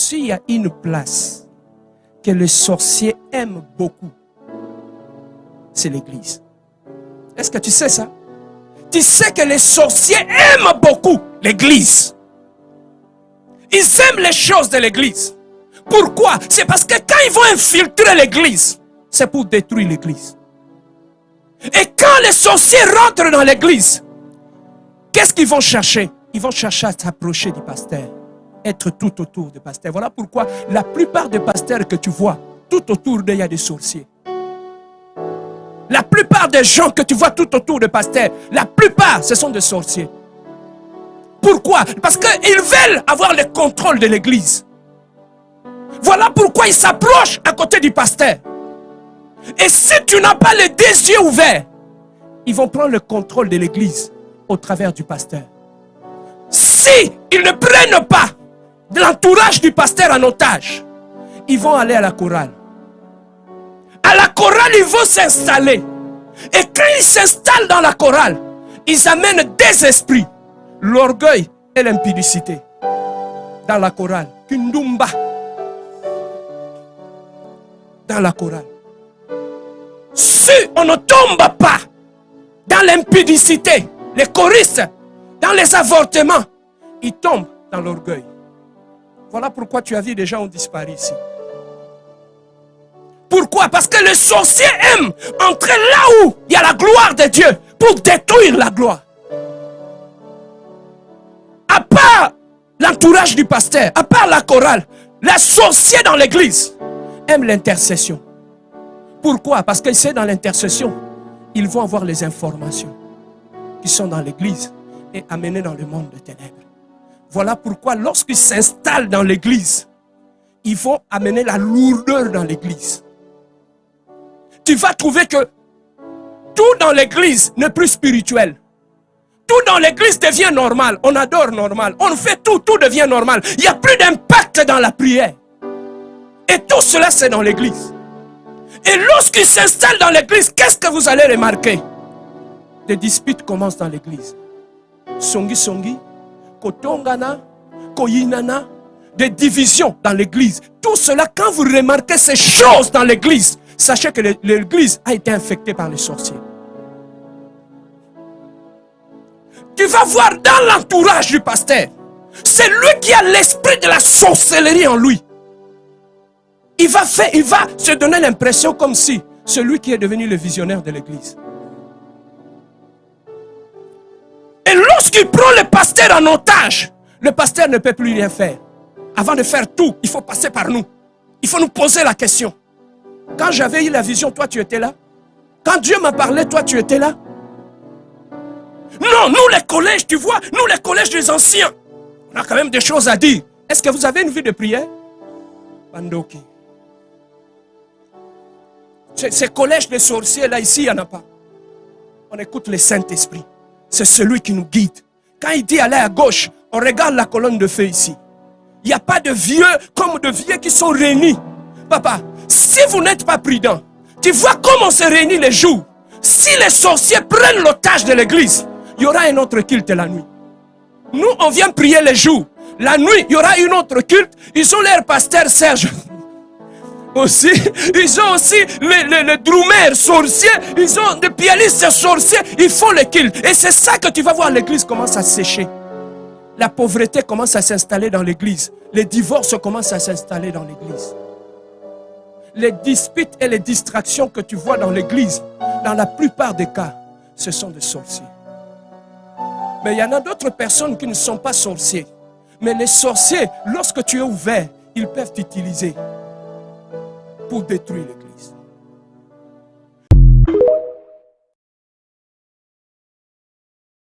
s'il y a une place que les sorciers aiment beaucoup, c'est l'église. Est-ce que tu sais ça? Tu sais que les sorciers aiment beaucoup l'église. Ils aiment les choses de l'église. Pourquoi? C'est parce que quand ils vont infiltrer l'église, c'est pour détruire l'église. Et quand les sorciers rentrent dans l'église, qu'est-ce qu'ils vont chercher? Ils vont chercher à s'approcher du pasteur, être tout autour du pasteur. Voilà pourquoi la plupart des pasteurs que tu vois, tout autour d'eux, il y a des sorciers. La plupart des gens que tu vois tout autour du pasteur, la plupart, ce sont des sorciers. Pourquoi? Parce qu'ils veulent avoir le contrôle de l'église. Voilà pourquoi ils s'approchent à côté du pasteur. Et si tu n'as pas les deux yeux ouverts, ils vont prendre le contrôle de l'église au travers du pasteur. Si ils ne prennent pas de l'entourage du pasteur en otage, ils vont aller à la chorale. À la chorale, ils vont s'installer. Et quand ils s'installent dans la chorale, ils amènent des esprits, l'orgueil et l'impudicité. Dans la chorale, Kundumba. Dans la chorale. Si on ne tombe pas dans l'impudicité, les choristes, dans les avortements, ils tombent dans l'orgueil. Voilà pourquoi tu as vu des gens ont disparu ici. Pourquoi? Parce que les sorciers aiment entrer là où il y a la gloire de Dieu pour détruire la gloire. À part l'entourage du pasteur, à part la chorale, les sorciers dans l'église aiment l'intercession. Pourquoi? Parce qu'ils savent dans l'intercession, ils vont avoir les informations qui sont dans l'église et amener dans le monde des ténèbres. Voilà pourquoi lorsqu'ils s'installent dans l'église, ils vont amener la lourdeur dans l'église. Tu vas trouver que tout dans l'église n'est plus spirituel. Tout dans l'église devient normal. On adore normal. On fait tout, tout devient normal. Il n'y a plus d'impact dans la prière. Et tout cela, c'est dans l'église. Et lorsqu'ils s'installent dans l'église, qu'est-ce que vous allez remarquer? Des disputes commencent dans l'église. Songi songi, kotongana, koyinana, des divisions dans l'église. Tout cela, quand vous remarquez ces choses dans l'église, sachez que l'église a été infectée par les sorciers. Tu vas voir dans l'entourage du pasteur, c'est lui qui a l'esprit de la sorcellerie en lui. Il va se donner l'impression comme si celui qui est devenu le visionnaire de l'église. Et lorsqu'il prend le pasteur en otage, le pasteur ne peut plus rien faire. Avant de faire tout, il faut passer par nous. Il faut nous poser la question. Quand j'avais eu la vision, toi tu étais là? Quand Dieu m'a parlé, toi tu étais là? Non, nous les collèges, tu vois, nous les collèges des anciens, on a quand même des choses à dire. Est-ce que vous avez une vie de prière? Bandoki. Ces collèges de sorciers là, ici, il n'y en a pas. On écoute le Saint-Esprit. C'est celui qui nous guide. Quand il dit aller à gauche, on regarde la colonne de feu ici. Il n'y a pas de vieux comme de vieux qui sont réunis. Papa, si vous n'êtes pas prudent, tu vois comment on se réunit les jours. Si les sorciers prennent l'otage de l'église, il y aura un autre culte la nuit. Nous, on vient prier les jours. La nuit, il y aura une autre culte. Ils ont leur pasteur Serge. Aussi, ils ont aussi les drummers sorciers. Ils ont des pianistes sorciers. Ils font le culte. Et c'est ça que tu vas voir, l'église commence à sécher. La pauvreté commence à s'installer dans l'église. Les divorces commencent à s'installer dans l'église. Les disputes et les distractions que tu vois dans l'église, dans la plupart des cas, ce sont des sorciers. Mais il y en a d'autres personnes qui ne sont pas sorciers. Mais les sorciers, lorsque tu es ouvert, ils peuvent t'utiliser pour détruire l'église.